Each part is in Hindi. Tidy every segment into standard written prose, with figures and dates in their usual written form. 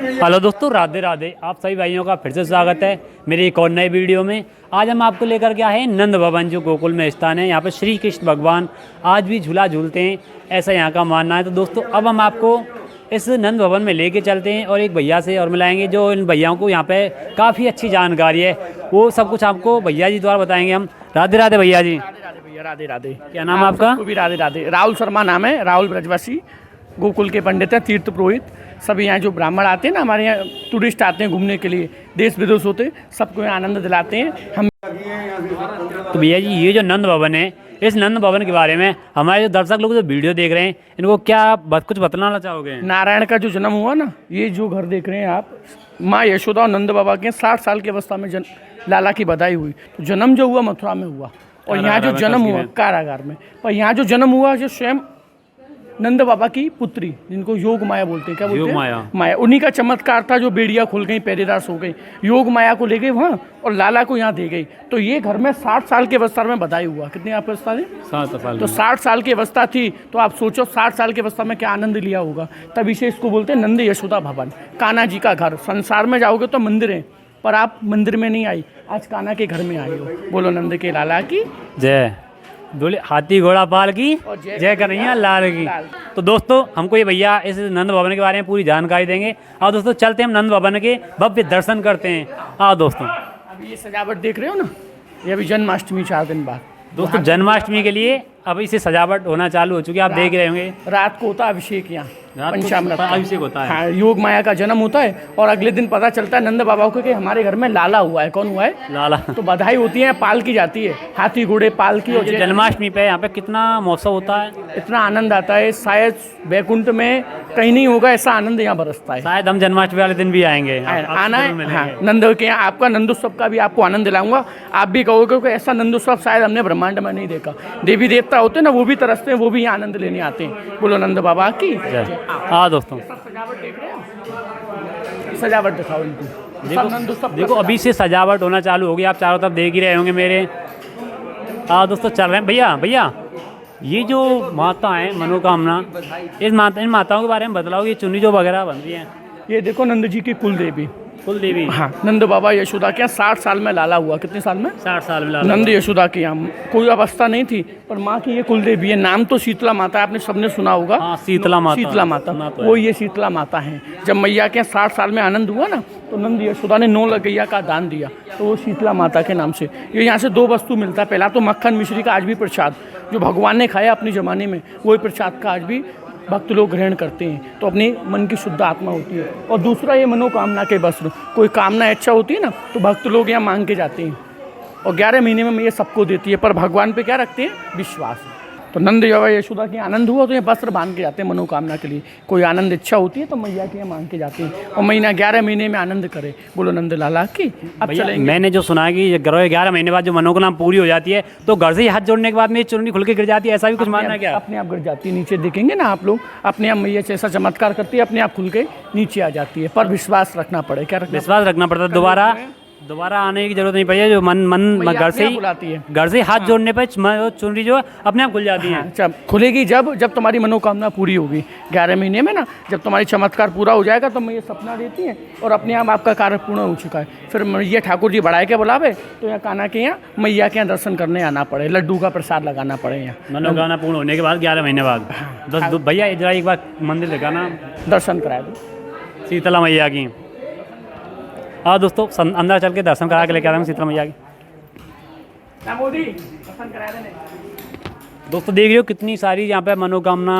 हेलो दोस्तों, राधे राधे। आप सभी भाइयों का फिर से स्वागत है मेरी एक और नए वीडियो में। आज हम आपको लेकर के आए हैं नंद भवन, जो गोकुल में स्थान है। यहाँ पर श्री कृष्ण भगवान आज भी झूला झूलते हैं, ऐसा यहाँ का मानना है। तो दोस्तों, अब हम आपको इस नंद भवन में लेके चलते हैं और एक भैया से और मिलाएंगे, जो इन भैयाओं को यहाँ पे काफ़ी अच्छी जानकारी है। वो सब कुछ आपको भैया जी द्वारा बताएंगे हम। राधे राधे भैया जी। भैया राधे राधे। क्या नाम है आपका? भी राधे राधे। राहुल शर्मा नाम है, राहुल ब्रजवासी, गोकुल के पंडित हैं, तीर्थ पुरोहित। सभी यहाँ जो ब्राह्मण आते हैं ना, हमारे यहाँ टूरिस्ट आते हैं घूमने के लिए, देश विदेश होते, सबको यहाँ आनंद दिलाते हैं हम। तो भैया जी, ये जो नंद भवन है, इस नंद भवन के बारे में हमारे जो दर्शक लोग जो वीडियो देख रहे हैं, इनको क्या कुछ बतलाना चाहोगे? नारायण का जो जन्म हुआ ना, ये जो घर देख रहे हैं आप, माँ यशोदा और नंद बाबा के 60 साल की अवस्था में लाला की बधाई हुई। तो जन्म जो हुआ मथुरा में हुआ, और यहाँ जो जन्म हुआ कारागार में, पर यहाँ जो जन्म हुआ जो स्वयं नंद बाबा की पुत्री, जिनको योग माया बोलते हैं, क्या बोलते हैं? माया। उन्हीं का चमत्कार था, जो बेड़ियाँ खुल गई, पहरेदार हो गई, योग माया को ले गई वहाँ और लाला को यहाँ दे गई। तो ये घर में 60 साल की अवस्था में बधाई हुआ। कितनी आपकी अवस्था थी? 60 साल। तो 60 साल की अवस्था थी, तो आप सोचो 60 साल की अवस्था में क्या आनंद लिया होगा। तभी से इसको बोलते हैं नंद यशोदा भवन, कान्हा जी का घर। संसार में जाओगे तो मंदिर है, पर आप मंदिर में नहीं आई, आज कान्हा के घर में आई हो। बोलो नंद के लाला की जय। बोले हाथी घोड़ा पाल की जय कन्हैया लाल की। तो दोस्तों, हमको ये भैया इस नंद भवन के बारे में पूरी जानकारी देंगे। और दोस्तों, चलते हैं हम नंद भवन के भव्य दर्शन करते हैं। आओ दोस्तों। अभी ये सजावट देख रहे हो ना, ये अभी जन्माष्टमी 4 दिन बाद। दोस्तों, जन्माष्टमी के लिए अभी से सजावट होना चालू हो चुकी है, आप देख रहे होंगे। रात को होता है अभिषेक, यहाँ पंचामृत अभिषेक होता है। हाँ, योग माया का जन्म होता है, और अगले दिन पता चलता है नंद बाबा को कि हमारे घर में लाला हुआ है। कौन हुआ है? लाला। तो बधाई होती है, पाल की जाती है, हाथी घोड़े पाल की। और जन्माष्टमी पे यहाँ पे कितना महोत्सव होता है, इतना आनंद आता है, शायद वैकुंठ में कहीं नहीं होगा ऐसा आनंद यहाँ बरसता है। शायद हम जन्माष्टमी वाले दिन भी आएंगे, आना है। हाँ, नंद के यहाँ आपका नंदोत्सव का भी आपको आनंद दिलाऊंगा। आप भी कहोगे कि ऐसा नंदोत्सव शायद हमने ब्रह्मांड में नहीं देखा। देवी देवता होते हैं ना, वो भी तरसते हैं, वो भी यहाँ आनंद लेने आते हैं। बोलो नंद बाबा की। हाँ दोस्तों, सजावट देख रहे हो, सजावट दिखाओ इनको। देखो अभी से सजावट होना चालू हो गई, आप चारों तरफ देख ही रहे होंगे मेरे। हाँ दोस्तों, चल रहे हैं। भैया ये जो माता है मनोकामना, इन माताओं के बारे में बतलाओ। ये चुन्नी जो वगैरह बन रही है, ये देखो नंद जी की कुल देवी। हाँ, नंद बाबा यशोदा के यहाँ 60 साल में लाला हुआ। कितने साल में? 60 साल में लाला। नंद यशोदा के यहाँ कोई अवस्था नहीं थी, पर माँ की ये कुल देवी है। नाम तो शीतला माता है, आपने सबने सुना होगा। हाँ, शीतला माता। वो ये शीतला माता है। जब मैया के 60 साल में आनंद हुआ ना, तो नंद यशोदा ने 9 गैया का दान दिया, तो वो शीतला माता के नाम से। ये यहाँ से 2 वस्तु मिलता है। पहला तो मक्खन मिश्री का आज भी प्रसाद, जो भगवान ने खाया अपने ज़माने में, वही प्रसाद का आज भी भक्त लोग ग्रहण करते हैं, तो अपने मन की शुद्ध आत्मा होती है। और दूसरा ये मनोकामना के वस्त्र, कोई कामना इच्छा होती है ना, तो भक्त लोग यहाँ मांग के जाते हैं, और 11 महीने में ये सबको देती है। पर भगवान पे क्या रखते हैं? विश्वास। तो नंद यशोदा के आनंद हुआ तो ये वस्त्र बांध के जाते हैं मनोकामना के लिए। कोई आनंद इच्छा होती है तो मैया के यहाँ मांग के जाते हैं, और महीना 11 महीने में आनंद करे। बोलो नंद लाला की। अब चलेंगे। मैंने जो सुना है कि 11 महीने बाद जो मनोकामना पूरी हो जाती है, तो घर से ही हाथ जोड़ने के बाद में चुन्नी खुल के गिर जाती है, ऐसा भी कुछ मानना है क्या? अपने आप गिर जाती है, नीचे देखेंगे ना आप लोग, अपने आप मैया ऐसा चमत्कार करती है, अपने आप खुल के नीचे आ जाती है। पर विश्वास रखना पड़े। क्या विश्वास रखना पड़ता है। दोबारा आने की जरूरत नहीं पड़ी है। जो मन घर से ही हाथ जोड़ने पर चुनरी जो अपने आप खुल जाती है। जब खुलेगी, जब तुम्हारी मनोकामना पूरी होगी 11 महीने में ना, जब तुम्हारी चमत्कार पूरा हो जाएगा, तो मैया सपना देती है और अपने आप आपका कार्य पूर्ण हो चुका है। फिर मैया ठाकुर जी बढ़ाए के बुलावे, तो यहाँ कान्हा के यहाँ मैया के यहाँ दर्शन करने आना पड़े, लड्डू का प्रसाद लगाना पड़े यहाँ मनोकामना पूर्ण होने के बाद 11 महीने बाद। भैया जरा एक बार मंदिर दिखाना, दर्शन करा दो शीतला मैया की। हाँ दोस्तों, अंदर चल के दर्शन करा के लेके आते हैं शीतला मैया की। दोस्तों देख रहे हो कितनी सारी यहाँ पे मनोकामना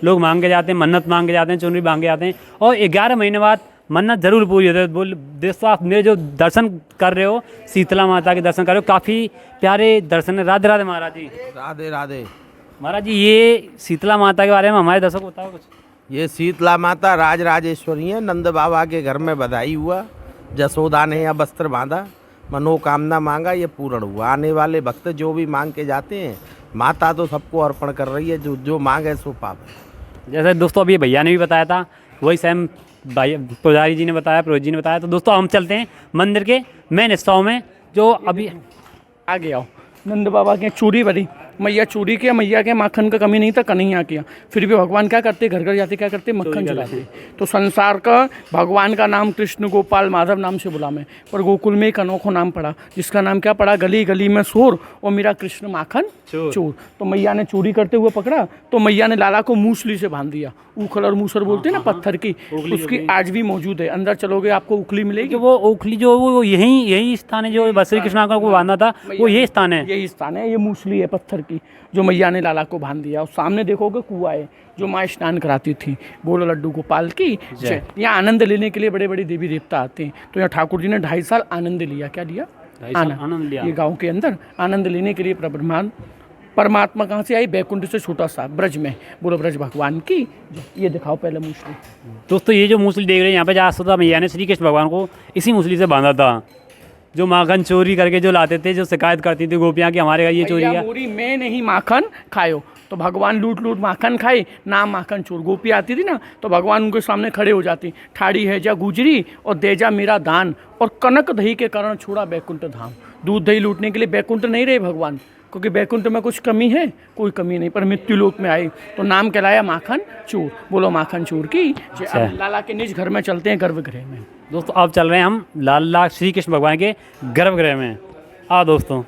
लोग मांग के जाते हैं, मन्नत मांग के जाते हैं, चुनरी मांग के जाते हैं, और 11 महीने बाद मन्नत जरूर पूरी होती है। बोल दोस्तों, आप मेरे जो दर्शन कर रहे हो, शीतला माता के दर्शन कर रहे हो, काफ़ी प्यारे दर्शन है। राधे राधे महाराज जी। राधे राधे महाराज जी, ये शीतला माता के बारे में हमारे दर्शक को बताओ कुछ। ये शीतला माता राजराजेश्वरी है। नंद बाबा के घर में बधाई हुआ, जसोदा ने यहाँ वस्त्र बांधा, मनोकामना मांगा, ये पूर्ण हुआ। आने वाले भक्त जो भी मांग के जाते हैं, माता तो सबको अर्पण कर रही है, जो मांगे सो पावे। जैसे दोस्तों अभी भैया ने भी बताया था, वही सेम भाई पुजारी जी ने बताया, पुरोहित जी ने बताया। तो दोस्तों हम चलते हैं मंदिर के मेन हिस्सों में, जो अभी आगे आओ। नंद बाबा के चूड़ी बनी, मैया चोरी किया, मैया के माखन का कमी नहीं था, कन्हैया किया। फिर भी भगवान क्या करते, घर घर जाते क्या करते, मक्खन चलाते। तो संसार का भगवान का नाम कृष्ण गोपाल माधव नाम से बुला मैं, पर गोकुल में एक अनोखा नाम पड़ा, जिसका नाम क्या पड़ा, गली गली में शोर और मेरा कृष्ण माखन चोर। तो मैया ने चोरी करते हुए पकड़ा, तो मैया ने लाला को मूसली से बांध दिया। उखल और मूसर बोलते हैं ना, पत्थर की, उसकी आज भी मौजूद है। अंदर चलोगे आपको उखली मिलेगी। वो ओखली जो वो यही स्थान है जो श्री कृष्ण को बांधा था, वो यही स्थान है। यही स्थान है, ये मूसली है पत्थर की, जो मैया ने लाला को बांध दिया। और सामने देखोगे कुआं है, जो माँ स्नान कराती थी। बोलो लड्डू गोपाल की जय। यहाँ आनंद लेने के लिए बड़े बड़े देवी देवता आते हैं। तो यहाँ ठाकुर जी ने 2.5 साल आनंद लिया। क्या लिया? आनंद लिया। ये गाँव के अंदर आनंद लेने के लिए परमात्मा कहाँ से आई? बैकुंठ से छोटा सा ब्रज में। बोलो ब्रज भगवान की जय। ये दिखाओ पहले मूसली। दोस्तों ये जो मूसली देख रहे हैं यहाँ पे, यशोदा मैया ने श्री कृष्ण भगवान को इसी मूसली से बांधा था। जो माखन चोरी करके जो लाते थे, जो शिकायत करती थी गोपियाँ कि हमारे घर ये चोरी है, मोरी मैं नहीं माखन खायो। तो भगवान लूट लूट माखन खाए, नाम माखन चोर। गोपी आती थी ना, तो भगवान उनके सामने खड़े हो जाती, ठाड़ी है जा गुजरी और दे जा मेरा दान, और कनक दही के कारण छोड़ा बैकुंठ धाम। दूध दही लूटने के लिए बैकुंठ नहीं रहे भगवान, क्योंकि बैकुंठ में कुछ कमी है? कोई कमी नहीं, पर मृत्युलोक में आए तो नाम कहलाया माखन चोर। बोलो माखन चोर की जय। अब लाला के निज घर में चलते हैं, गर्भगृह में। दोस्तों अब चल रहे हैं हम लाला श्री कृष्ण भगवान के गर्भगृह में। आओ दोस्तों।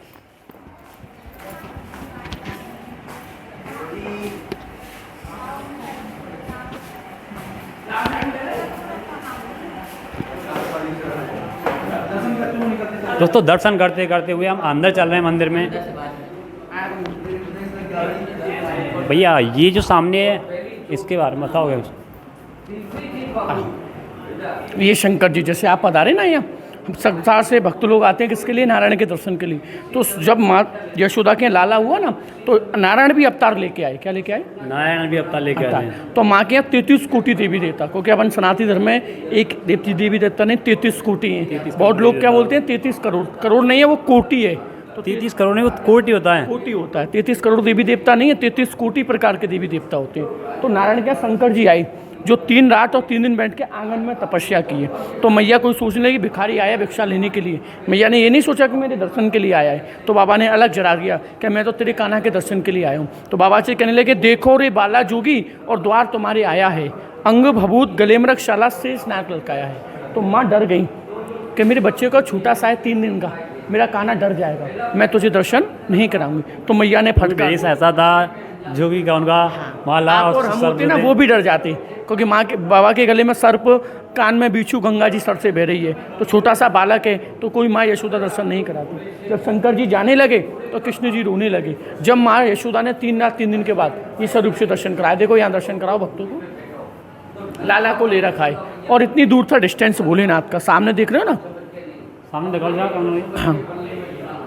दोस्तों दर्शन करते करते हुए हम अंदर चल रहे हैं मंदिर में। भैया ये जो सामने है, इसके बारे में बताओगे? ये शंकर जी, जैसे आप पधारे ना, यहाँ संसार से भक्त लोग आते हैं किसके लिए? नारायण के दर्शन के लिए। तो जब माँ यशोदा के लाला हुआ ना, तो नारायण भी अवतार लेके आए। क्या लेके आए? नारायण भी अवतार लेके आए। तो माँ के यहाँ 33 कोटि देवी देवता, क्योंकि अपन सनातनी धर्म में एक देवी देवता नहीं, 33 कोटि हैं। बहुत लोग क्या बोलते हैं 33 करोड़। करोड़ नहीं है, वो कोटि है। तो 33 करोड़ नहीं, वो कोटि होता है। कोटि होता है। 33 करोड़ देवी देवता नहीं है, 33 कोटि प्रकार के देवी देवता होते हैं। तो नारायण क्या, शंकर जी आए, जो 3 रात और 3 दिन बैठ के आंगन में तपस्या की है। तो मैया कोई सोचने लगी भिखारी आया भिक्षा लेने के लिए। मैया ने ये नहीं सोचा कि मेरे दर्शन के लिए आया है। तो बाबा ने अलग जरा दिया कि मैं तो तेरे कान्हा के दर्शन के लिए आया हूँ। तो बाबा से कहने लगे, देखो रे बाला जोगी, और द्वार तुम्हारे आया है, अंग भभूत गले में रक्षाला से स्नाक लटकाया है। तो माँ डर गई कि मेरे बच्चे का छोटा सा है 3 दिन का, मेरा कान्हा डर जाएगा, मैं तुझे दर्शन नहीं कराऊंगी। तो मैया ने फटकार ऐसा था जो भी उनका माला और हम होते ना, वो भी डर जाते, क्योंकि माँ के बाबा के गले में सर्प, कान में बिच्छू, गंगा जी सर से बह रही है। तो छोटा सा बालक है, तो कोई माँ यशोदा दर्शन नहीं कराती। जब शंकर जी जाने लगे तो कृष्ण जी रोने लगे। जब माँ यशोदा ने 3 रात 3 दिन के बाद ये स्वरूप से दर्शन कराए, देखो यहाँ दर्शन कराओ भक्तों को, लाला को ले रखा है। और इतनी दूर था डिस्टेंस भोलेनाथ का, सामने देख रहे हो ना, सामने देखा जाए,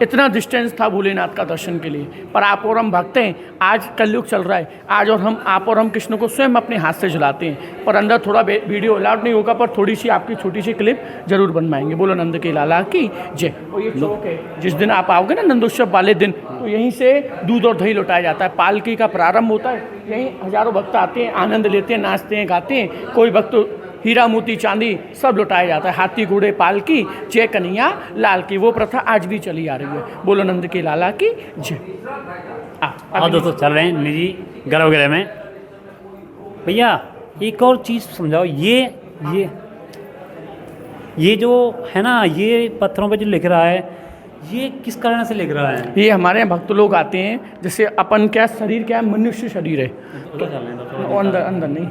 इतना डिस्टेंस था भोलेनाथ का दर्शन के लिए। पर आप और हम भक्त हैं, आज कलयुग चल रहा है, आज और हम आप और हम कृष्ण को स्वयं अपने हाथ से झुलाते हैं। पर अंदर थोड़ा वीडियो अलाउड नहीं होगा, पर थोड़ी सी आपकी छोटी सी क्लिप जरूर बनवाएंगे। बोलो नंद के लाला की जय। और ये चौक है, जिस दिन आप आओगे ना नंदोत्सव वाले दिन, तो यहीं से दूध और दही लौटाया जाता है। पालकी का प्रारंभ होता है, यहीं हजारों भक्त आते हैं, आनंद लेते हैं, नाचते हैं, गाते हैं। कोई भक्त हीरा मोती चांदी सब लुटाया जाता है। हाथी घोड़े पालकी जय कन्हैया लाल की, वो प्रथा आज भी चली आ रही है। बोलो नंद के लाला की जय। दोस्तों चल रहे हैं निजी गर्भगृह में। भैया एक और चीज़ समझाओ, ये जो है ना, ये पत्थरों पे जो लिख रहा है, ये किस कारण से लिख रहा है? ये हमारे यहाँ भक्त लोग आते हैं, जैसे अपन क्या शरीर क्या है, मनुष्य शरीर है, तो अंदर नहीं,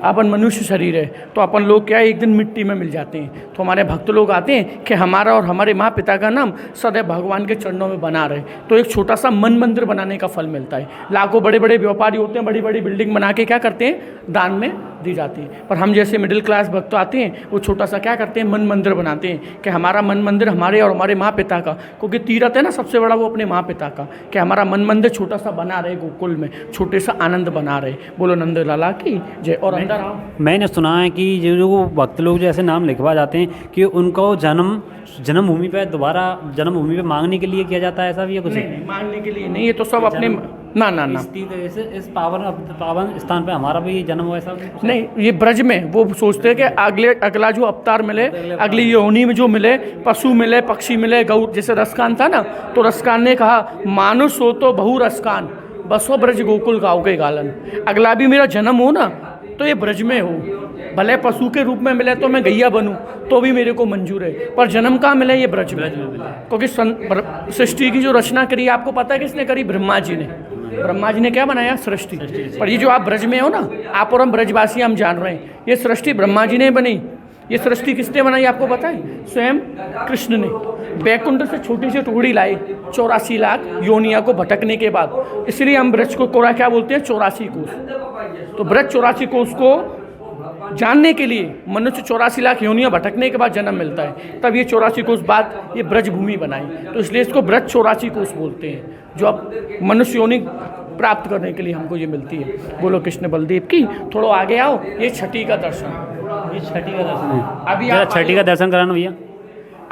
अपन मनुष्य शरीर है, तो अपन लोग क्या है एक दिन मिट्टी में मिल जाते हैं। तो हमारे भक्त लोग आते हैं कि हमारा और हमारे माँ पिता का नाम सदैव भगवान के चरणों में बना रहे, तो एक छोटा सा मन मंदिर बनाने का फल मिलता है। लाखों बड़े बड़े व्यापारी होते हैं, बड़ी बड़ी बिल्डिंग बना के क्या करते हैं, दान में दी जाती है। पर हम जैसे मिडिल क्लास भक्त आते हैं, वो छोटा सा क्या करते हैं, मन मंदिर बनाते हैं कि हमारा मन मंदिर हमारे और हमारे माँ पिता का, क्योंकि तीर्थ है ना सबसे बड़ा वो अपने माँ पिता का, कि हमारा मन मंदिर छोटा सा बना रहे, गोकुल में छोटे सा आनंद बना रहे। बोलो नंद लाला की जय। और अंदर आओ। मैंने सुना है कि जो भक्त लोग जैसे नाम लिखवा जाते हैं कि उनको जन्मभूमि पे दोबारा जन्मभूमि पे मांगने के लिए किया जाता है, ऐसा भी है कुछ? नहीं, मांगने के लिए नहीं, ये तो सब अपने ना ना ना इस पावन स्थान पे हमारा भी जन्म हुआ, ऐसा नहीं, ये ब्रज में वो सोचते हैं कि अगला जो अवतार मिले, अगली योनि में जो मिले, पशु मिले, पक्षी मिले, गौ, जैसे रसकान था ना, तो रसकान ने कहा मानुष हो तो बहु रसकान, बसो ब्रज गोकुल गाँव के गालन। अगला भी मेरा जन्म हो ना तो ये ब्रज में हो, भले पशु के रूप में मिले तो मैं गैया बनूं तो भी मेरे को मंजूर है, पर जन्म कहाँ मिले, ये ब्रज में। क्योंकि सृष्टि की जो रचना करी आपको पता है किसने करी? ब्रह्मा जी ने। ब्रह्मा जी ने क्या बनाया? सृष्टि। पर ये जो आप ब्रज में हो ना, आप और हम ब्रजवासी हम जान रहे हैं, ये सृष्टि ब्रह्मा जी ने बनी। ये सृष्टि किसने बनाई आपको पता है? स्वयं कृष्ण ने। बैकुंठ से छोटी सी टुकड़ी लाई 84 लाख योनिया को भटकने के बाद, इसलिए हम ब्रज को कोरा क्या बोलते हैं? 84 कोस। तो ब्रज 84 कोस को जानने के लिए मनुष्य 84 लाख योनियाँ भटकने के बाद जन्म मिलता है, तब ये 84 कोस बाद ये ब्रज भूमि बनाई, तो इसलिए इसको ब्रज 84 कोस बोलते हैं, जो अब मनुष्य योनि प्राप्त करने के लिए हमको ये मिलती है। बोलो कृष्ण बलदेव की। थोड़ा आगे आओ, ये छठी का दर्शन, ये छठी का दर्शन है। अभी आप छठी का दर्शन कराना भैया।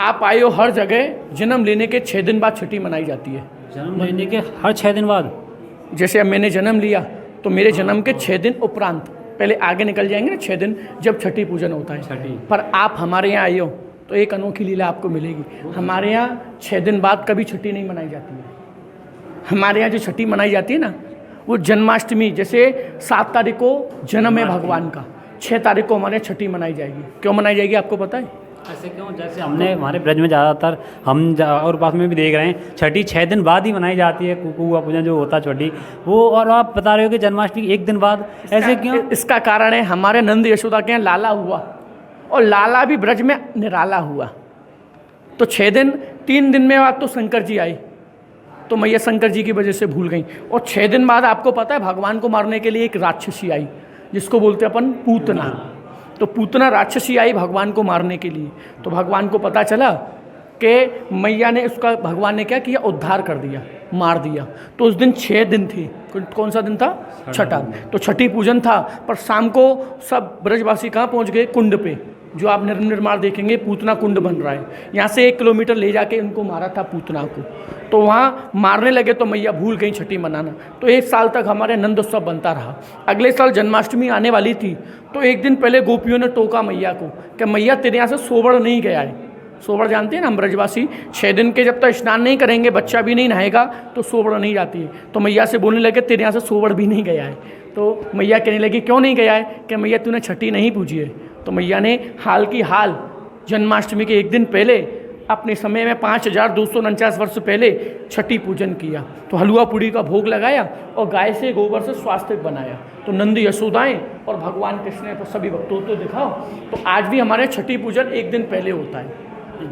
आप आए हो, हर जगह जन्म लेने के 6 दिन बाद छठी मनाई जाती है। जन्म लेने के हर 6 दिन बाद? जैसे अब मैंने जन्म लिया तो मेरे जन्म के 6 दिन उपरांत, पहले आगे निकल जाएंगे ना 6 दिन, जब छठी पूजन होता है। छठी। पर आप हमारे यहाँ आए हो तो एक अनोखी लीला आपको मिलेगी। हमारे यहाँ 6 दिन बाद कभी छठी नहीं मनाई जाती है। हमारे यहाँ जो छठी मनाई जाती है ना, वो जन्माष्टमी, जैसे 7 तारीख को जन्म है भगवान का, 6 तारीख को हमारे यहाँ छठी मनाई जाएगी। क्यों मनाई जाएगी आपको पता है? ऐसे क्यों? जैसे हमने हमारे ब्रज में ज़्यादातर और पास में भी देख रहे हैं, छठी 6 दिन बाद ही मनाई जाती है, कुकुआ पूजन जो होता है छठी वो, और आप बता रहे हो कि जन्माष्टमी 1 दिन बाद, ऐसे क्यों? इसका कारण है हमारे नंद यशोदा के यहाँ लाला हुआ, और लाला भी ब्रज में निराला हुआ, तो 6 दिन, 3 दिन में बाद तो शंकर जी आई, तो मैया शंकर जी की वजह से भूल गई। और 6 दिन बाद आपको पता है भगवान को मारने के लिए एक राक्षसी आई, जिसको बोलते हैं अपन पूतना। तो पूतना राक्षसी आई भगवान को मारने के लिए, तो भगवान को पता चला कि मैया ने उसका, भगवान ने क्या किया? उद्धार कर दिया, मार दिया। तो उस दिन 6 दिन थे। कौन सा दिन था? छठा। तो छठी पूजन था, पर शाम को सब ब्रजवासी कहाँ पहुँच गए? कुंड पे, जो आप निर्माण देखेंगे, पूतना कुंड बन रहा है। यहाँ से 1 किलोमीटर ले जाके उनको मारा था पूतना को, तो वहाँ मारने लगे तो मैया भूल गई छठी मनाना। तो 1 साल तक हमारे नंद उत्सव बनता रहा। अगले साल जन्माष्टमी आने वाली थी, तो 1 दिन पहले गोपियों ने टोका मैया को कि मैया तेरे यहाँ से सोवड़ नहीं गया है। सोवड़ जानते हैं ना हम ब्रजवासी, 6 दिन के जब तक स्नान नहीं करेंगे, बच्चा भी नहीं नहाएगा तो सोवड़ नहीं जाती है। तो मैया से बोलने लगे तेरे यहाँ से सोवड़ भी नहीं गया है। तो मैया कहने लगी क्यों नहीं गया है? कि मैया तूने छठी नहीं पूजी है। तो मैया ने हाल की हाल जन्माष्टमी के 1 दिन पहले, अपने समय में 5249 वर्ष पहले छठी पूजन किया। तो हलवा पूड़ी का भोग लगाया और गाय से गोबर से स्वास्थ्य बनाया। तो नंद यशोदाएं और भगवान कृष्ण ने तो सभी भक्तों को दिखाओ। तो आज भी हमारे छठी पूजन 1 दिन पहले होता है,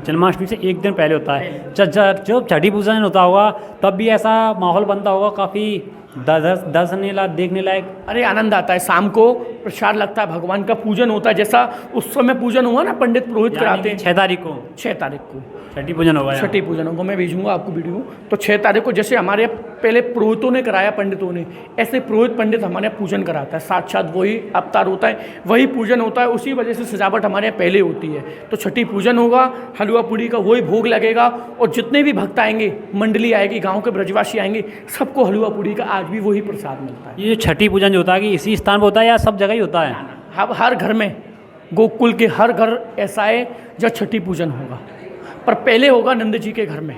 जन्माष्टमी से 1 दिन पहले होता है। जब छठी पूजन होता होगा तब भी ऐसा माहौल बनता होगा, काफ़ी दर्शनीय देखने लायक? अरे आनंद आता है। शाम को प्रसाद लगता है, भगवान का पूजन होता है, जैसा उस समय पूजन हुआ ना, पंडित पुरोहित कराते हैं। 6 तारीख को? 6 तारीख को छठी पूजन होगा। छठी पूजन होगा, मैं भेजूंगा आपको वीडियो। तो 6 तारीख को जैसे हमारे पहले पुरोहितों ने कराया, पंडितों ने, ऐसे पुरोहित पंडित हमारे यहाँ पूजन कराता है। साक्षात वही अवतार होता है, वही पूजन होता है, उसी वजह से सजावट हमारे यहाँ पहले होती है। तो छठी पूजन होगा, हलवा पूड़ी का वही भोग लगेगा, और जितने भी भक्त आएंगे, मंडली आएगी, गाँव के ब्रजवासी आएंगे, सबको हलवा पूड़ी का आज भी वही प्रसाद मिलता है। ये छठी पूजन जो होता है कि इसी स्थान पर होता है या सब जगह ही होता है? अब हर घर में, गोकुल के हर घर ऐसा है जब छठी पूजन होगा, पर पहले होगा नंद जी के घर में।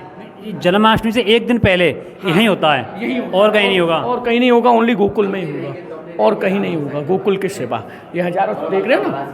जन्माष्टमी से 1 दिन पहले यहीं होता है? यही और कहीं नहीं होगा? और कहीं नहीं होगा, ओनली गोकुल में ही होगा, और कहीं नहीं होगा। गोकुल के सेवा, ये हजारों देख रहे हो ना,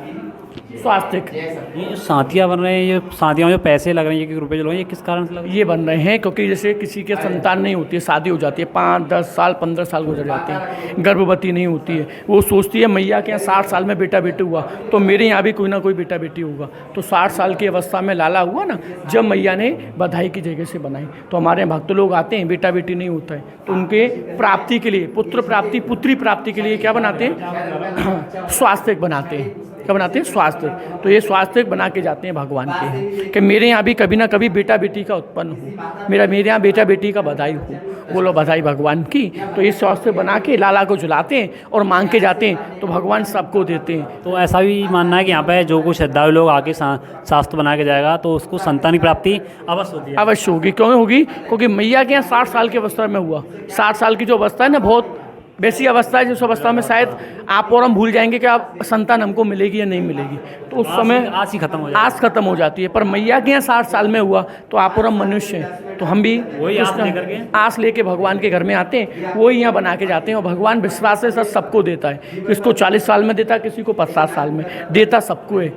स्वास्थ्य। ये जो साथियाँ बन रहे हैं, ये साथियों में जो पैसे लग रहे हैं, ये रुपये जो लग रहे हैं, ये किस कारण से लग रहे हैं? ये बन रहे हैं क्योंकि जैसे किसी के संतान नहीं होती है, शादी हो जाती है, 5, 10 साल, 15 साल गुजर जाते हैं, गर्भवती नहीं होती है, वो सोचती है मैया के यहाँ 60 साल में बेटा बेटी हुआ तो मेरे यहाँ भी कोई ना कोई बेटा बेटी होगा। तो 60 साल की अवस्था में लाला हुआ ना, जब मैया ने बधाई की जगह से बनाई, तो हमारे भक्त लोग आते हैं, बेटा बेटी नहीं होता है, तो उनके प्राप्ति के लिए, पुत्र प्राप्ति, पुत्री प्राप्ति के लिए क्या बनाते हैं? स्वास्थ्य बनाते हैं। क्या बनाते हैं? स्वास्थ्य। तो ये स्वास्थ्य बना के जाते हैं भगवान के यहाँ कि मेरे यहाँ भी कभी ना कभी बेटा बेटी का उत्पन्न हो, मेरे यहाँ बेटा बेटी का बधाई हो, बोलो बधाई भगवान की। तो ये स्वास्थ्य बना के लाला को झुलाते हैं और मांग के जाते हैं, तो भगवान सबको देते हैं। तो ऐसा भी मानना है कि यहाँ पे जो कुछ श्रद्धालु लोग आके शास्त्र बना के जाएगा तो उसको संतान की प्राप्ति अवश्य होती है। अवश्य होगी। क्यों होगी? क्योंकि मैया के यहाँ 60 साल की अवस्था में हुआ। 60 साल की जो अवस्था है ना, बहुत वैसी अवस्था है जिस अवस्था में शायद आप और हम भूल जाएंगे कि आप संतान हमको मिलेगी या नहीं मिलेगी, तो उस समय आस ही खत्म हो जाती है। आस खत्म हो जाती है। पर मैया के यहाँ 60 साल में हुआ, तो आप और हम मनुष्य हैं, तो हम भी वही आस लेकर के भगवान के घर में आते हैं, वही यहाँ बना के जाते हैं। और भगवान विश्वास से सबको देता है, किसको 40 साल में देता है, किसी को 50 साल में देता, सबको है,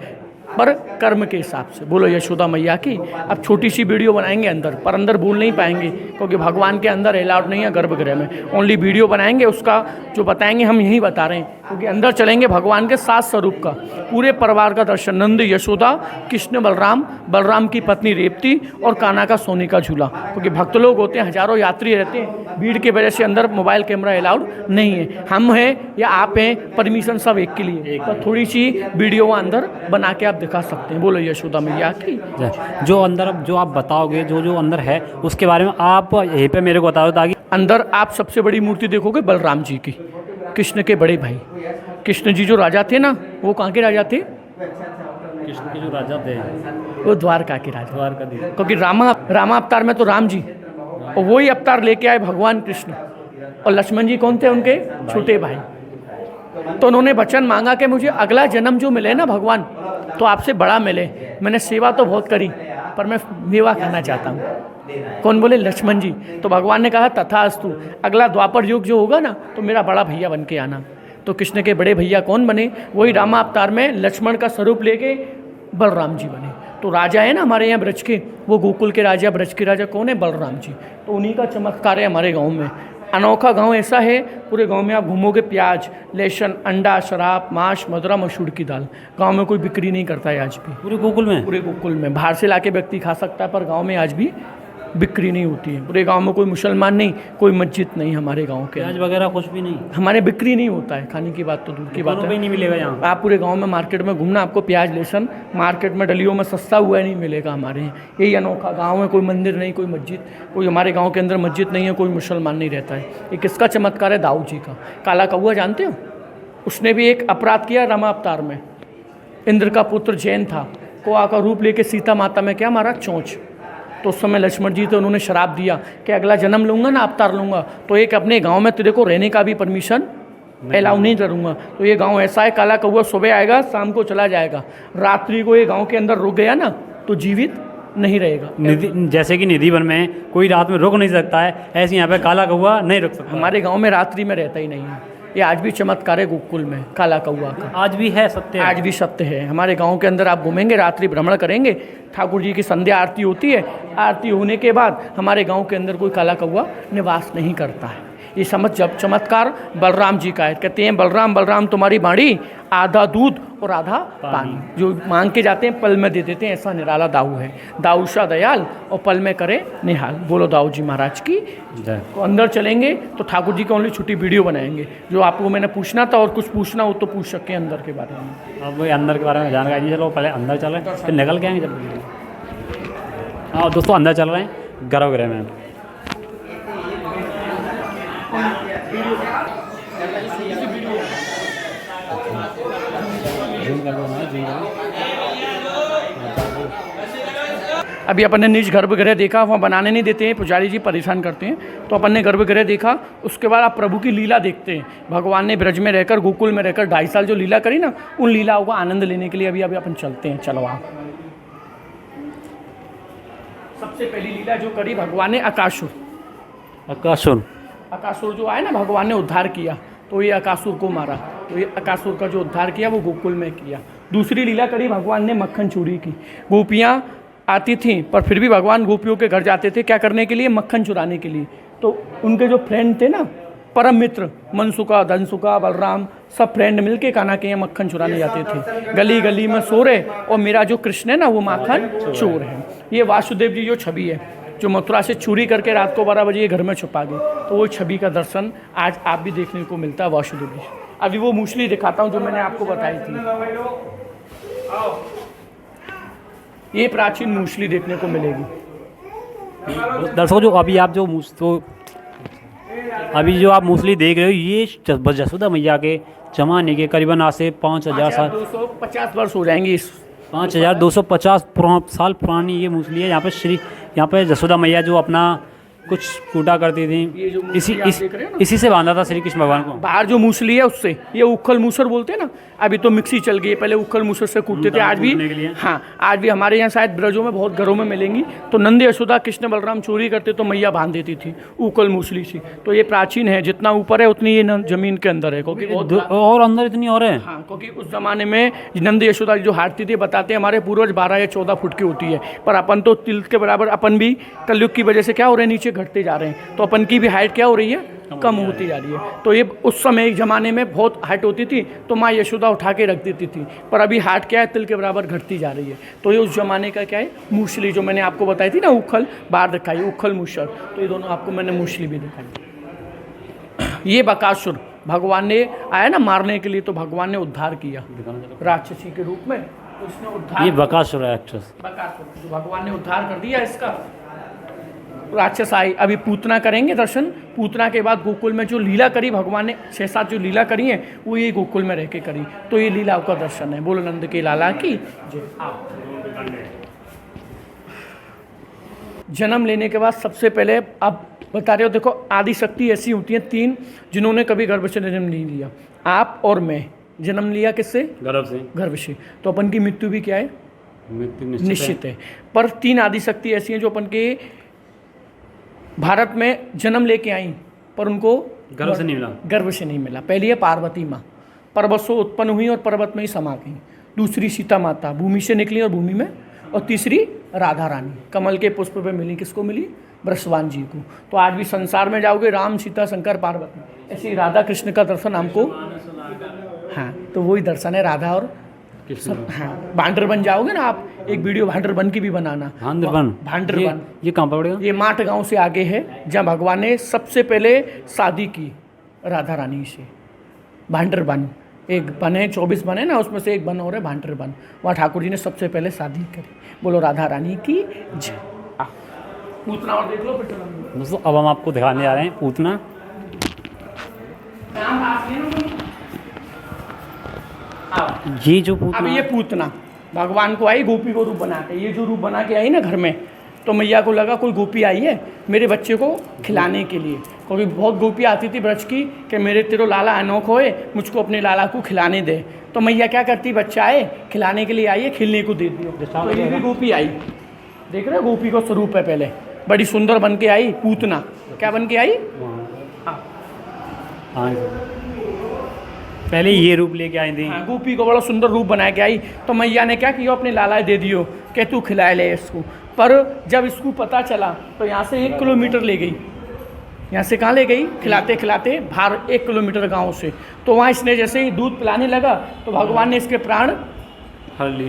पर कर्म के हिसाब से। बोलो यशोदा मैया की। अब छोटी सी वीडियो बनाएंगे अंदर, पर अंदर बोल नहीं पाएंगे क्योंकि भगवान के अंदर अलाउड नहीं है गर्भगृह में। ओनली वीडियो बनाएंगे, उसका जो बताएंगे हम यहीं बता रहे हैं, क्योंकि अंदर चलेंगे भगवान के 7 स्वरूप का, पूरे परिवार का दर्शन। नंद, यशोदा, कृष्ण, बलराम, बलराम की पत्नी रेवती और कान्हा का सोने का झूला। क्योंकि भक्त लोग होते हैं, हजारों यात्री रहते हैं, भीड़ की वजह से अंदर मोबाइल कैमरा अलाउड नहीं है। हम हैं या आप हैं, परमिशन सब एक के लिए, तो थोड़ी सी वीडियो अंदर बना के आप दिखा सकते हैं। बोलो यशोदा मैया की। जो अंदर जो आप बताओगे, जो अंदर है उसके बारे में आप यहीं पे मेरे को बताओ, ताकि अंदर आप सबसे बड़ी मूर्ति देखोगे बलराम जी की, कृष्ण के बड़े भाई। कृष्ण जी जो राजा थे ना, वो कहाँ के राजा थे? कृष्ण के जो राजा थे वो द्वारका के राजा। द्वारका दी। क्योंकि रामा अवतार में तो राम जी, और वही अवतार लेके आए भगवान कृष्ण। और लक्ष्मण जी कौन थे? उनके छोटे भाई। तो उन्होंने वचन मांगा कि मुझे अगला जन्म जो मिले ना भगवान, तो आपसे बड़ा मिले। मैंने सेवा तो बहुत करी, पर मैं मेवा खाना चाहता हूँ। कौन बोले? लक्ष्मण जी। तो भगवान ने कहा तथास्तु, अगला द्वापर युग जो होगा ना, तो मेरा बड़ा भैया बन के आना। तो कृष्ण के बड़े भैया कौन बने? वही रामा अवतार में लक्ष्मण का स्वरूप लेके बलराम जी बने। तो राजा है ना हमारे यहाँ ब्रज के, वो गोकुल के राजा, ब्रज के राजा कौन है? बलराम जी। तो उन्हीं का चमत्कार है हमारे गाँव में। अनोखा गांव ऐसा है, पूरे गांव में आप घूमोगे, प्याज, लहसुन, अंडा, शराब, मांस, मदरा, मसूर की दाल, गांव में कोई बिक्री नहीं करता है आज भी। पूरे गोकुल में? पूरे गोकुल में। बाहर से लाके व्यक्ति खा सकता है, पर गांव में आज भी बिक्री नहीं होती है। पूरे गांव में कोई मुसलमान नहीं, कोई मस्जिद नहीं हमारे गांव के। प्याज वगैरह कुछ भी नहीं हमारे बिक्री नहीं होता है, खाने की बात तो दूर की बात है। नहीं मिलेगा यहाँ। आप पूरे गांव में मार्केट में घूमना, आपको प्याज लहसुन मार्केट में डलियों में सस्ता हुआ नहीं मिलेगा हमारे यहाँ। यही अनोखा गांव है। कोई मंदिर नहीं, कोई मस्जिद, कोई हमारे गांव के अंदर मस्जिद नहीं है, कोई मुसलमान नहीं रहता है। ये किसका चमत्कार है? दाऊद जी का। काला कौआ जानते हो? उसने भी एक अपराध किया रामा अवतार में। इंद्र का पुत्र जैन था, कौआ का रूप लेके सीता माता में क्या मारा? चोंच। तो उस समय लक्ष्मण जी थे, उन्होंने श्राप दिया कि अगला जन्म लूँगा ना, अवतार लूँगा, तो एक अपने गांव में तेरे को रहने का भी परमिशन अलाउ नहीं करूँगा। तो ये गांव ऐसा है, काला कौआ सुबह आएगा, शाम को चला जाएगा। रात्रि को ये गांव के अंदर रुक गया ना, तो जीवित नहीं रहेगा। जैसे कि निधि वन में कोई रात में रुक नहीं सकता है, ऐसे यहाँ पे काला कौआ नहीं रुक सकता। हमारे गाँव में रात्रि में रहता ही नहीं है। ये आज भी चमत्कार है गोकुल में काला कौआ का। आज भी है, सत्य है। आज भी सत्य है। हमारे गांव के अंदर आप घूमेंगे, रात्रि भ्रमण करेंगे, ठाकुर जी की संध्या आरती होती है। आरती होने के बाद हमारे गांव के अंदर कोई काला कौआ निवास नहीं करता है। ये समझ जब चमत्कार बलराम जी का है। कहते हैं बलराम बलराम तुम्हारी बाड़ी, आधा दूध और आधा पानी। जो मांग के जाते हैं पल में दे देते हैं, ऐसा निराला दाऊ है। दाऊ शाह दयाल और पल में करे निहाल। बोलो दाऊ जी महाराज की। तो अंदर चलेंगे तो ठाकुर जी की ओनली छोटी वीडियो बनाएंगे। जो आपको मैंने पूछना था और कुछ पूछना हो तो पूछ सकें अंदर के बारे में। अब वही अंदर के बारे में जानकारी। चलो पहले अंदर चलें, फिर निकल के आएंगे जब। हाँ दोस्तों, अंदर चल रहे हैं गर्भगृह में। अभी अपन ने निज गर्भगृह देखा, वहाँ बनाने नहीं देते हैं, पुजारी जी परेशान करते हैं। तो अपन ने गर्भगृह देखा, उसके बाद आप प्रभु की लीला देखते हैं। भगवान ने ब्रज में रहकर, गोकुल में रहकर 2.5 साल जो लीला करी ना, उन लीलाओं का आनंद लेने के लिए अभी अपन चलते हैं। चलो आप। सबसे पहली लीला जो करी भगवान ने अकासुर जो आया ना, भगवान ने उद्धार किया, तो ये अकासुर को मारा। तो ये अकासुर का जो उद्धार किया वो गोकुल में किया। दूसरी लीला करी भगवान ने मक्खन चोरी की। गोपियाँ आती थीं, पर फिर भी भगवान गोपियों के घर जाते थे, क्या करने के लिए? मक्खन चुराने के लिए। तो उनके जो फ्रेंड थे ना, परम मित्र, मनसुका, धनसुका, बलराम, सब फ्रेंड मिलके कान्हा के यहाँ मक्खन चुराने जाते थे। गली गली में सो रहे, और मेरा जो कृष्ण है ना, वो माखन चोर है। ये वासुदेव जी जो छवि है, जो मथुरा से चोरी करके रात को 12 बजे घर में छुपा गए, तो वो छवि का दर्शन आज आप भी देखने को मिलता है। वासुदेव जी अभी वो मूसली दिखाता हूँ जो मैंने आपको बताई थी। ये प्राचीन मूसली देखने को मिलेगी। दर्शकों, जो अभी आप आप मूसली देख रहे हो, ये जसोदा मैया के जमाने के करीबन आज से 5000 साल 250 वर्ष हो जाएंगे। इस 5250 साल पुरानी ये मूसली है। यहाँ पे जसोदा मैया जो अपना कुछ कूटा करती थी, ये जो मूसली आप देख रहे हो ना, इसी से बांधा था श्री कृष्ण भगवान को। बाहर जो मूसली है उससे, ये उखल मूसर बोलते हैं ना, अभी तो मिक्सी चल गई है, पहले उखल मूसर से कूटते थे। आज भी, हाँ, आज भी हमारे यहाँ शायद ब्रजों में बहुत घरों में मिलेंगी। तो नंद यशोदा कृष्ण बलराम चोरी करते तो मैया बांध देती थी उखल मूसली से। तो ये प्राचीन है, जितना ऊपर है उतनी ये जमीन के अंदर है, क्योंकि और अंदर इतनी और है। हाँ, क्योंकि उस जमाने में नंद यशोदा जो हारती थी, बताते हैं हमारे पूर्वज 12 या 14 फुट की होती है, पर अपन तो तिल के बराबर, अपन भी कलयुग की वजह से क्या हो रहे हैं, नीचे घटते जा रहे हैं। तो अपन की भी हाइट क्या हो रही है, कम होती जा रही है। तो ये उस समय एक ज़माने में बहुत हाइट होती थी, तो माँ यशोदा उठा के रख देती थी, पर अभी हाइट क्या है, तिल के बराबर घटती जा रही है। तो ये उस ज़माने का क्या है, मूसली, जो मैंने आपको बताई थी ना, उखल बाहर दिखाई, उखल मूसर। तो ये दोनों आपको मैंने मूसली भी दिखाई। ये बकासुर भगवान ने आया ना मारने के लिए, तो भगवान ने उद्धार किया राक्षसी के रूप में। तो इसने उद्धार, ये बकासुर है एक्ट्रेस, बकासुर जो भगवान ने उद्धार कर दिया इसका। राक्षस आई, अभी पूतना करेंगे दर्शन। पूतना के बाद गोकुल में जो लीला करी भगवान ने, 6-7 जो लीला करी है, वो ये गोकुल में रह के करी। तो ये लीलाओं का दर्शन है। बोलो नंद के लाला की जय। जन्म लेने के बाद सबसे पहले आप बता रहे हो, देखो आदि शक्ति ऐसी होती हैं 3 जिन्होंने कभी गर्भ से जन्म नहीं लिया। आप और मैं जन्म लिया किससे, गर्भ से। तो अपन की मृत्यु भी क्या है, निश्चित है। पर 3 आदि शक्ति ऐसी हैं जो अपन के भारत में जन्म लेके आई, पर उनको गर्भ से नहीं मिला। गर्भ से नहीं मिला। पहली है पार्वती माँ, पर्वत से उत्पन्न हुई और पर्वत में ही समा गई। दूसरी सीता माता, भूमि से निकली और भूमि में। और तीसरी राधा रानी, कमल के पुष्प पे मिली। किसको मिली, वृषभान जी को। तो आज भी संसार में जाओगे, राम सीता शंकर पार्वती, ऐसे राधा कृष्ण का दर्शन हमको, हाँ, तो वही दर्शन है राधा और हाँ। भांडर बन जाओगे ना आप, एक वीडियो भांडर बन की भी बनाना। भांडर बन ये कहाँ पड़ेगा, ये माट गांव से आगे है, जहाँ भगवान ने सबसे पहले शादी की राधा रानी से। भांडर बन एक बन है, 24 बन है ना, उसमें से एक बन हो रहा है भांडर बन। वहाँ ठाकुर जी ने सबसे पहले शादी करी। बोलो राधा रानी की जय। पूतना और देख लो दोस्तों, अब हम आपको दिखाने जा रहे हैं पूतना। ये जो पूतना, अब ये पूतना भगवान को आई गोपी को रूप बना के। ये जो रूप बना के आई ना घर में, तो मैया को लगा कोई गोपी आई है मेरे बच्चे को खिलाने के लिए, क्योंकि बहुत गोपी आती थी ब्रज की कि मेरे तेरो लाला अनोख होए, मुझको अपने लाला को खिलाने दे। तो मैया क्या करती, बच्चा आए खिलाने के लिए आई है, खिलने को दे दियो। तो ये भी गोपी आई, देख रहे हो गोपी का स्वरूप है। पहले बड़ी सुंदर बन के आई पूतना। क्या बन के आई, हाँ, पहले ये रूप लेके आई थी। हाँ, गोपी को बड़ा सुंदर रूप बना के आई। तो मैया ने क्या किया, अपने लाला दे दियो कि तू खिलाए ले इसको। पर जब इसको पता चला तो यहाँ से 1 किलोमीटर ले गई। यहाँ से कहाँ ले गई, खिलाते खिलाते बाहर 1 किलोमीटर गांव से। तो वहाँ इसने जैसे ही दूध पिलाने लगा तो भगवान ने इसके प्राण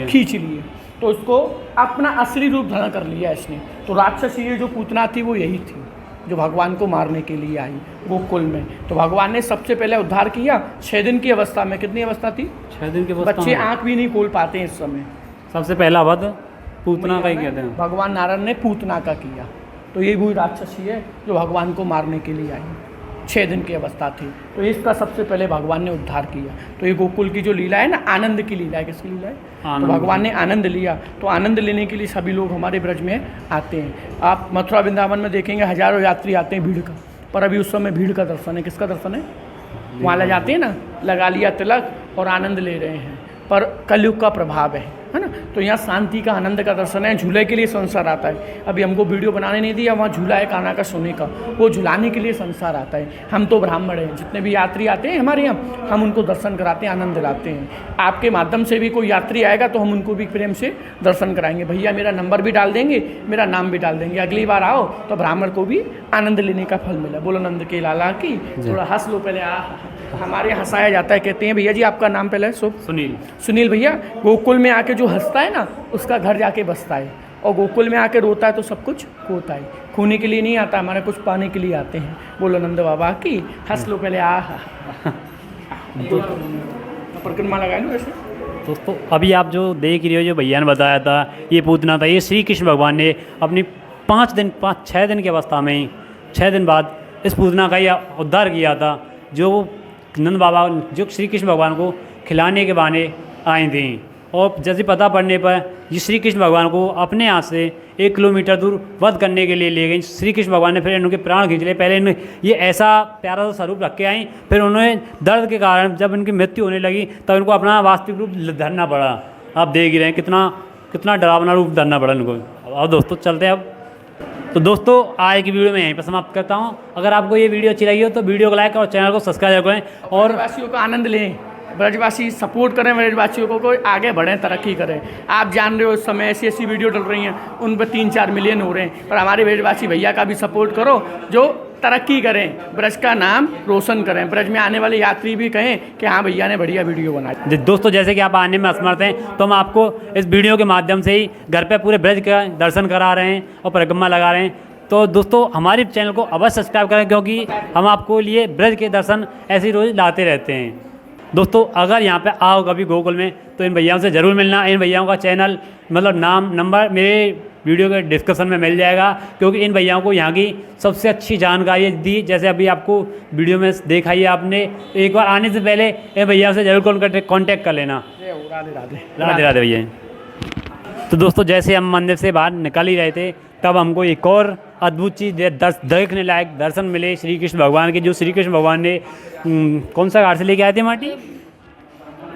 खींच लिए। तो इसको अपना असली रूप धारण कर लिया इसने। तो राक्षस ये जो पूतना थी वो यही थी जो भगवान को मारने के लिए आई गोकुल में। तो भगवान ने सबसे पहले उद्धार किया 6 दिन की अवस्था में। कितनी अवस्था थी, 6 दिन की अवस्था। बच्चे आंख भी नहीं खोल पाते हैं इस समय। सबसे पहला वध पूतना का ही कहते हैं। भगवान नारायण ने पूतना का किया। तो ये वही राक्षसी है जो भगवान को मारने के लिए आई, 6 दिन की अवस्था थी। तो इसका सबसे पहले भगवान ने उद्धार किया। तो ये गोकुल की जो लीला है ना, आनंद की लीला है। किसकी लीला है, तो भगवान ने आनंद लिया। तो आनंद लेने के लिए सभी लोग हमारे ब्रज में आते हैं। आप मथुरा वृंदावन में देखेंगे हजारों यात्री आते हैं भीड़ का, पर अभी उस समय भीड़ का दर्शन है। किसका दर्शन है, वहाँ ले जाते हैं ना, लगा लिया तिलक और आनंद ले रहे हैं, पर कलयुग का प्रभाव है ना। तो यहाँ शांति का, आनंद का दर्शन है। झूले के लिए संसार आता है। अभी हमको वीडियो बनाने नहीं दिया, वहाँ झूला है कान्हा का सोने का, वो झुलाने के लिए संसार आता है। हम तो ब्राह्मण हैं, जितने भी यात्री आते हैं हमारे यहाँ, हम उनको दर्शन कराते हैं, आनंद दिलाते हैं। आपके माध्यम से भी कोई यात्री आएगा तो हम उनको भी प्रेम से दर्शन कराएंगे। भैया मेरा नंबर भी डाल देंगे, मेरा नाम भी डाल देंगे। अगली बार आओ तो ब्राह्मण को भी आनंद लेने का फल मिला। बोलो नंद के लाला की। थोड़ा हंस लो पहले। हमारे हंसाया जाता है, कहते हैं भैया जी आपका नाम पहले शुभ। सुनील भैया गोकुल में आके जो हंसता है ना उसका घर जाके बसता है, और गोकुल में आके रोता है तो सब कुछ खोता है। खोने के लिए नहीं आता, हमारे कुछ पाने के लिए आते हैं। बोलो नंद बाबा की। हंस लो पहले। परिक्रमा लगा लो ऐसे। दोस्तों अभी आप जो देख रहे हो, जो भैया ने बताया था, ये पूतना था, ये श्री कृष्ण भगवान ने अपनी 6 दिन की अवस्था में, 6 दिन बाद इस पूतना का ये उद्धार किया था, जो नंद बाबा जो श्री कृष्ण भगवान को खिलाने के बहाने आए थे। और जैसे पता पड़ने पर ये श्री कृष्ण भगवान को अपने हाथ से 1 किलोमीटर दूर वध करने के लिए ले गए। श्री कृष्ण भगवान ने फिर इनके प्राण खींच लिए। पहले इन्हें ये ऐसा प्यारा सा स्वरूप रख के आई, फिर उन्होंने दर्द के कारण जब इनकी मृत्यु होने लगी तब इनको अपना वास्तविक रूप धरना पड़ा। आप देख ही रहे हैं कितना डरावना रूप धरना पड़ा इनको। और दोस्तों चलते हैं अब। तो दोस्तों आज की वीडियो में यहीं पर समाप्त करता हूँ। अगर आपको ये वीडियो अच्छी लगी हो तो वीडियो को लाइक और चैनल को सब्सक्राइब करें और ब्रजवासियों का आनंद लें। ब्रजवासी सपोर्ट करें ब्रजवासियों को आगे बढ़ें, तरक्की करें। आप जान रहे हो इस समय ऐसी वीडियो डल रही हैं, उन पर 3-4 मिलियन हो रहे हैं, पर हमारे ब्रजवासी भैया का भी सपोर्ट करो जो तरक्की करें, ब्रज का नाम रोशन करें, ब्रज में आने वाले यात्री भी कहें कि हाँ भैया ने बढ़िया वीडियो बनाई। दोस्तों जैसे कि आप आने में असमर्थ हैं तो हम आपको इस वीडियो के माध्यम से ही घर पे पूरे ब्रज का दर्शन करा रहे हैं और परिक्रमा लगा रहे हैं। तो दोस्तों हमारे चैनल को अवश्य सब्सक्राइब करें, क्योंकि हम आपको लिए ब्रज के दर्शन ऐसे ही रोज़ लाते रहते हैं। दोस्तों अगर यहाँ पे आओ कभी गोकुल में तो इन भैयाओं से ज़रूर मिलना। इन भैयाओं का चैनल मतलब नाम नंबर मेरे वीडियो के डिस्क्रिप्शन में मिल जाएगा, क्योंकि इन भैयाओं को यहाँ की सबसे अच्छी जानकारी दी। जैसे अभी आपको वीडियो में देखा ही आपने, एक बार आने से पहले इन भैयाओं से ज़रूर कॉन्टैक्ट कर लेना। राधे राधे राधे राधे भैया। तो दोस्तों जैसे हम मंदिर से बाहर निकल ही रहे थे तब हमको एक और अद्भुत चीज़ देखने लायक दर्शन मिले श्री कृष्ण भगवान के, जो श्री कृष्ण भगवान ने कौन सा घाट से लेके आए थे माटी?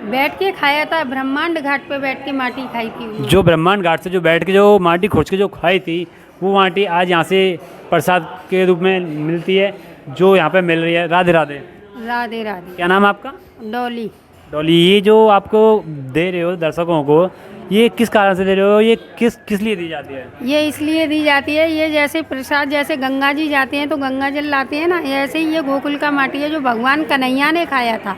बैठ के खाया था, ब्रह्मांड घाट पे बैठ के माटी खाई थी। जो ब्रह्मांड घाट से जो बैठ के जो माटी खोज के जो खाई थी, वो माटी आज यहाँ से प्रसाद के रूप में मिलती है, जो यहाँ पे मिल रही है। राधे राधे। राधे राधे। क्या नाम है आपका? डॉली। डॉली, ये जो आपको दे रहे हो दर्शकों को, ये किस कारण से दे रहे हो? ये किस लिए दी जाती है? ये इसलिए दी जाती है, ये जैसे प्रसाद, जैसे गंगा जी जाते हैं तो गंगा जल लाते हैं ना, ऐसे ही ये गोकुल का माटी है जो भगवान कन्हैया ने खाया था।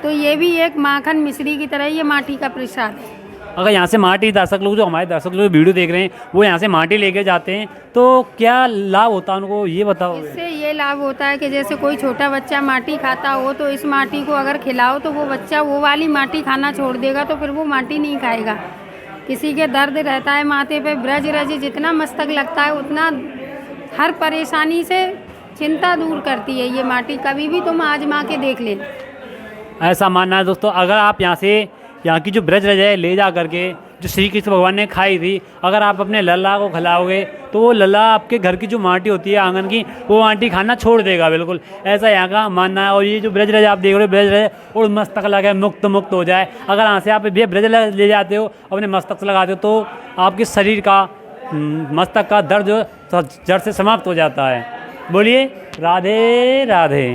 तो ये भी एक माखन मिश्री की तरह ये माटी का प्रसाद है। अगर यहाँ से माटी दर्शक लोग, जो हमारे दर्शक लोग वीडियो देख रहे हैं, वो यहाँ से माटी लेके जाते हैं तो क्या लाभ होता है उनको, ये बताओ। इससे ये लाभ होता है कि जैसे कोई छोटा बच्चा माटी खाता हो तो इस माटी को अगर खिलाओ तो वो बच्चा वो वाली माटी खाना छोड़ देगा, तो फिर वो माटी नहीं खाएगा। किसी के दर्द रहता है माथे पे, ब्रज रज जितना मस्तक लगता है उतना हर परेशानी से चिंता दूर करती है ये माटी। कभी भी तुम आजमा के देख लेना। ऐसा मानना है दोस्तों। अगर आप यहाँ की जो ब्रज रज है ले जा करके जो श्री कृष्ण भगवान ने खाई थी, अगर आप अपने लल्ला को खिलाओगे तो वो लल्ला आपके घर की जो माटी होती है आंगन की, वो माटी खाना छोड़ देगा बिल्कुल। ऐसा यहाँ का मानना है। और ये जो ब्रज रज आप देख रहे हो, ब्रज रज और मस्तक लगे मुक्त हो जाए, अगर यहाँ से आप ये ब्रज रज ले जाते हो अपने मस्तक से लगाते हो तो आपके शरीर का मस्तक का दर्द जो जड़ से समाप्त हो जाता है। बोलिए राधे राधे।